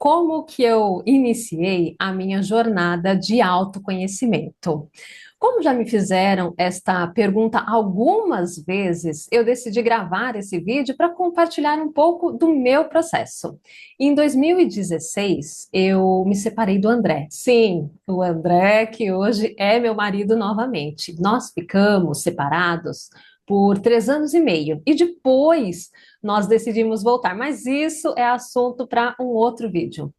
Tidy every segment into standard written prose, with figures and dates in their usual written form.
como que eu iniciei a minha jornada de autoconhecimento? Como já me fizeram esta pergunta algumas vezes, eu decidi gravar esse vídeo para compartilhar um pouco do meu processo. Em 2016, eu me separei do André. Sim, o André, que hoje é meu marido novamente. Nós ficamos separados por 3 anos e meio. E depois nós decidimos voltar, mas isso é assunto para um outro vídeo.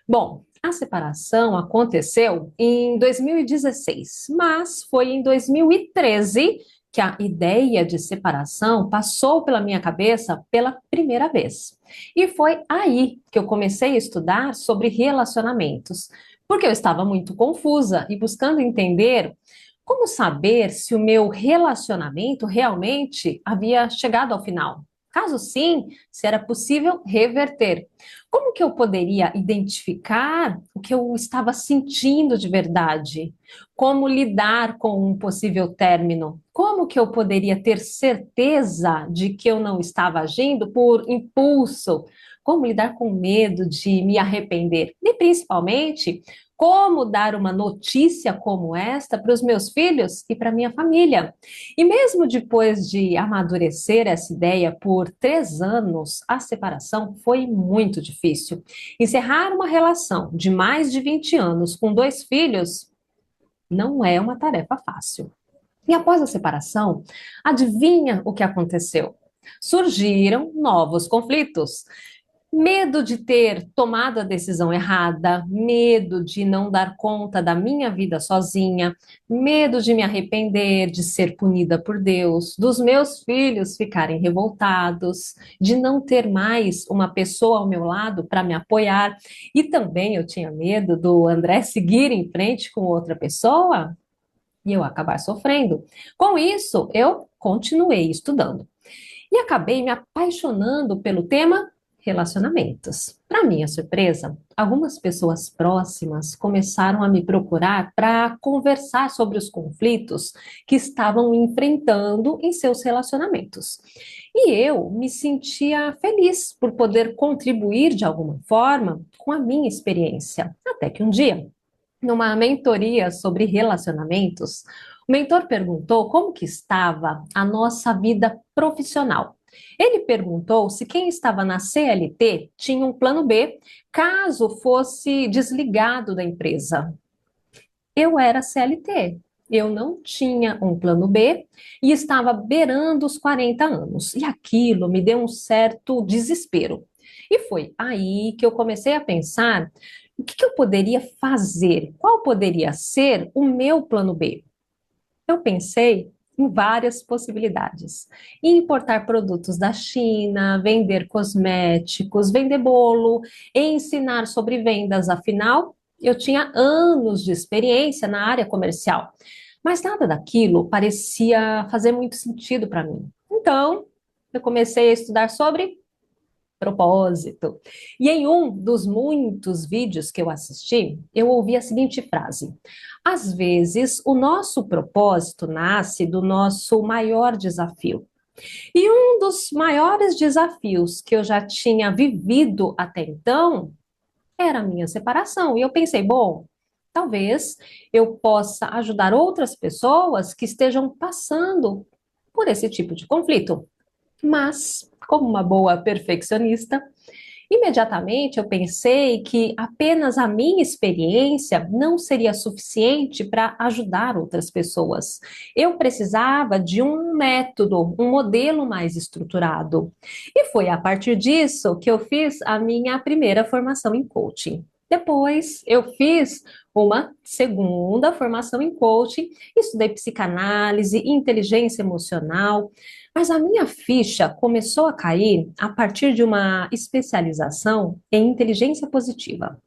Bom, a separação aconteceu em 2016, mas foi em 2013 que a ideia de separação passou pela minha cabeça pela primeira vez. E foi aí que eu comecei a estudar sobre relacionamentos, porque eu estava muito confusa e buscando entender como saber se o meu relacionamento realmente havia chegado ao final. Caso sim, se era possível reverter. Como que eu poderia identificar o que eu estava sentindo de verdade? Como lidar com um possível término? Como que eu poderia ter certeza de que eu não estava agindo por impulso? Como lidar com medo de me arrepender? E principalmente, como dar uma notícia como esta para os meus filhos e para minha família? E mesmo depois de amadurecer essa ideia por 3 anos, a separação foi muito difícil. Encerrar uma relação de mais de 20 anos com 2 filhos não é uma tarefa fácil. E após a separação, adivinha o que aconteceu? Surgiram novos conflitos. Medo de ter tomado a decisão errada, medo de não dar conta da minha vida sozinha, medo de me arrepender, de ser punida por Deus, dos meus filhos ficarem revoltados, de não ter mais uma pessoa ao meu lado para me apoiar. E também eu tinha medo do André seguir em frente com outra pessoa e eu acabar sofrendo. Com isso, eu continuei estudando e acabei me apaixonando pelo tema relacionamentos. Para minha surpresa, algumas pessoas próximas começaram a me procurar para conversar sobre os conflitos que estavam enfrentando em seus relacionamentos. E eu me sentia feliz por poder contribuir de alguma forma com a minha experiência. Até que um dia, numa mentoria sobre relacionamentos, o mentor perguntou como que estava a nossa vida profissional. Ele perguntou se quem estava na CLT tinha um plano B caso fosse desligado da empresa. Eu era CLT, eu não tinha um plano B e estava beirando os 40 anos. E aquilo me deu um certo desespero. E foi aí que eu comecei a pensar o que eu poderia fazer, qual poderia ser o meu plano B. Eu pensei em várias possibilidades. Importar produtos da China, vender cosméticos, vender bolo, ensinar sobre vendas, afinal, eu tinha anos de experiência na área comercial. Mas nada daquilo parecia fazer muito sentido para mim. Então, eu comecei a estudar sobre propósito. E em um dos muitos vídeos que eu assisti, eu ouvi a seguinte frase: às vezes, o nosso propósito nasce do nosso maior desafio. E um dos maiores desafios que eu já tinha vivido até então era a minha separação. E eu pensei, bom, talvez eu possa ajudar outras pessoas que estejam passando por esse tipo de conflito. Mas, como uma boa perfeccionista, imediatamente eu pensei que apenas a minha experiência não seria suficiente para ajudar outras pessoas. Eu precisava de um método, um modelo mais estruturado. E foi a partir disso que eu fiz a minha primeira formação em coaching. Depois, eu fiz uma segunda formação em coaching, estudei psicanálise, inteligência emocional, mas a minha ficha começou a cair a partir de uma especialização em inteligência positiva.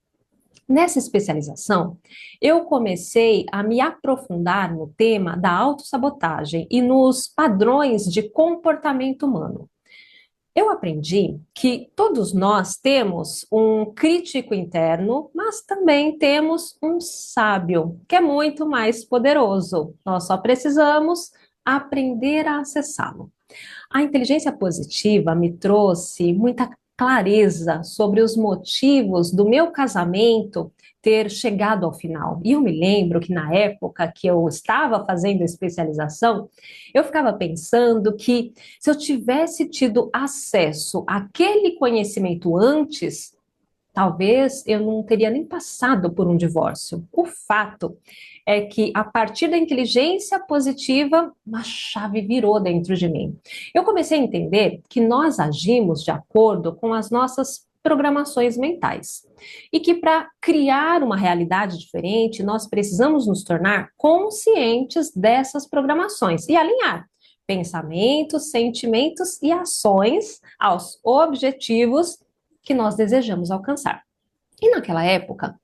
Nessa especialização, eu comecei a me aprofundar no tema da autossabotagem e nos padrões de comportamento humano. Eu aprendi que todos nós temos um crítico interno, mas também temos um sábio, que é muito mais poderoso. Nós só precisamos aprender a acessá-lo. A inteligência positiva me trouxe muita clareza sobre os motivos do meu casamento ter chegado ao final. E eu me lembro que na época que eu estava fazendo a especialização, eu ficava pensando que se eu tivesse tido acesso àquele conhecimento antes, talvez eu não teria nem passado por um divórcio. O fato é que, a partir da inteligência positiva, uma chave virou dentro de mim. Eu comecei a entender que nós agimos de acordo com as nossas programações mentais. E que para criar uma realidade diferente, nós precisamos nos tornar conscientes dessas programações e alinhar pensamentos, sentimentos e ações aos objetivos que nós desejamos alcançar. E naquela época,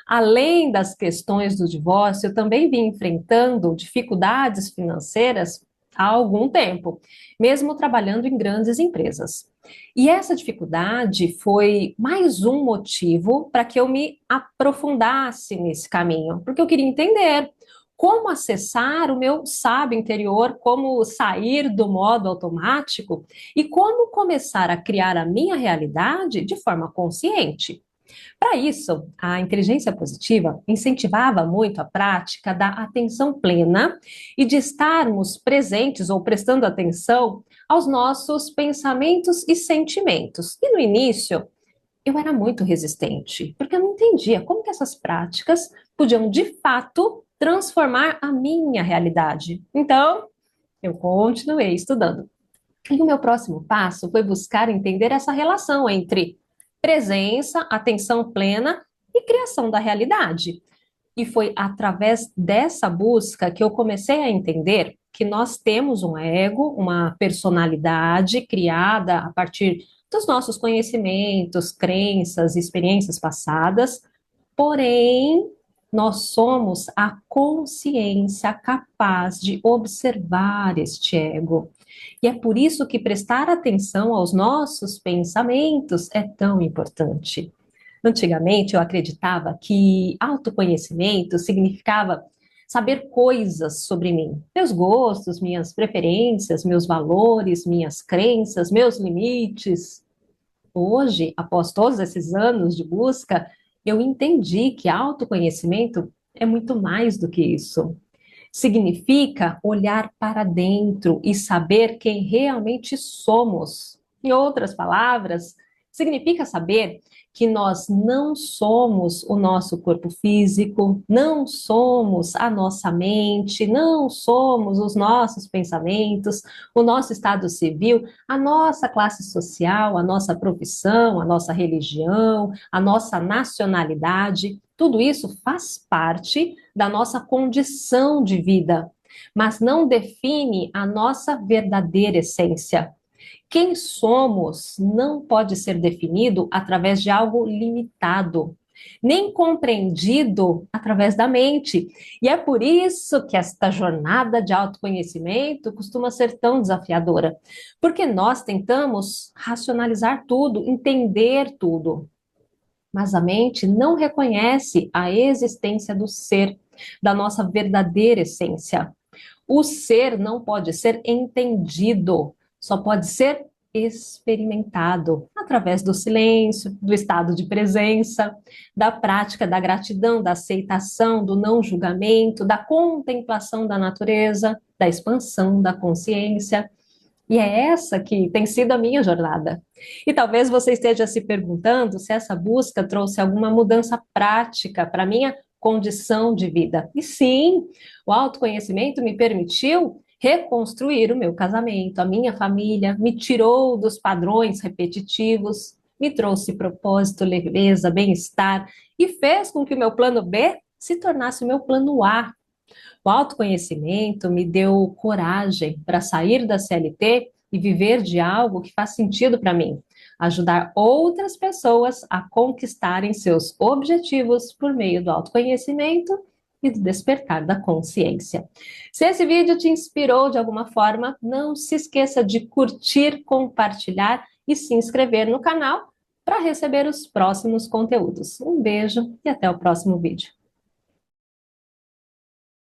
além das questões do divórcio, eu também vim enfrentando dificuldades financeiras há algum tempo, mesmo trabalhando em grandes empresas. E essa dificuldade foi mais um motivo para que eu me aprofundasse nesse caminho, porque eu queria entender como acessar o meu sábio interior, como sair do modo automático e como começar a criar a minha realidade de forma consciente. Para isso, a inteligência positiva incentivava muito a prática da atenção plena e de estarmos presentes ou prestando atenção aos nossos pensamentos e sentimentos. E no início, eu era muito resistente, porque eu não entendia como que essas práticas podiam de fato transformar a minha realidade. Então, eu continuei estudando. E o meu próximo passo foi buscar entender essa relação entre presença, atenção plena e criação da realidade. E foi através dessa busca que eu comecei a entender que nós temos um ego, uma personalidade criada a partir dos nossos conhecimentos, crenças, experiências passadas, porém, nós somos a consciência capaz de observar este ego. E é por isso que prestar atenção aos nossos pensamentos é tão importante. Antigamente, eu acreditava que autoconhecimento significava saber coisas sobre mim, meus gostos, minhas preferências, meus valores, minhas crenças, meus limites. Hoje, após todos esses anos de busca, eu entendi que autoconhecimento é muito mais do que isso. Significa olhar para dentro e saber quem realmente somos. Em outras palavras, significa saber que nós não somos o nosso corpo físico, não somos a nossa mente, não somos os nossos pensamentos, o nosso estado civil, a nossa classe social, a nossa profissão, a nossa religião, a nossa nacionalidade. Tudo isso faz parte da nossa condição de vida, mas não define a nossa verdadeira essência. Quem somos não pode ser definido através de algo limitado, nem compreendido através da mente. E é por isso que esta jornada de autoconhecimento costuma ser tão desafiadora, porque nós tentamos racionalizar tudo, entender tudo, mas a mente não reconhece a existência do ser, da nossa verdadeira essência. O ser não pode ser entendido, só pode ser experimentado através do silêncio, do estado de presença, da prática da gratidão, da aceitação, do não julgamento, da contemplação da natureza, da expansão da consciência. E é essa que tem sido a minha jornada. E talvez você esteja se perguntando se essa busca trouxe alguma mudança prática para a minha condição de vida. E sim, o autoconhecimento me permitiu reconstruir o meu casamento, a minha família, me tirou dos padrões repetitivos, me trouxe propósito, leveza, bem-estar e fez com que o meu plano B se tornasse o meu plano A. O autoconhecimento me deu coragem para sair da CLT e viver de algo que faz sentido para mim, ajudar outras pessoas a conquistarem seus objetivos por meio do autoconhecimento e do despertar da consciência. Se esse vídeo te inspirou de alguma forma, não se esqueça de curtir, compartilhar e se inscrever no canal para receber os próximos conteúdos. Um beijo e até o próximo vídeo.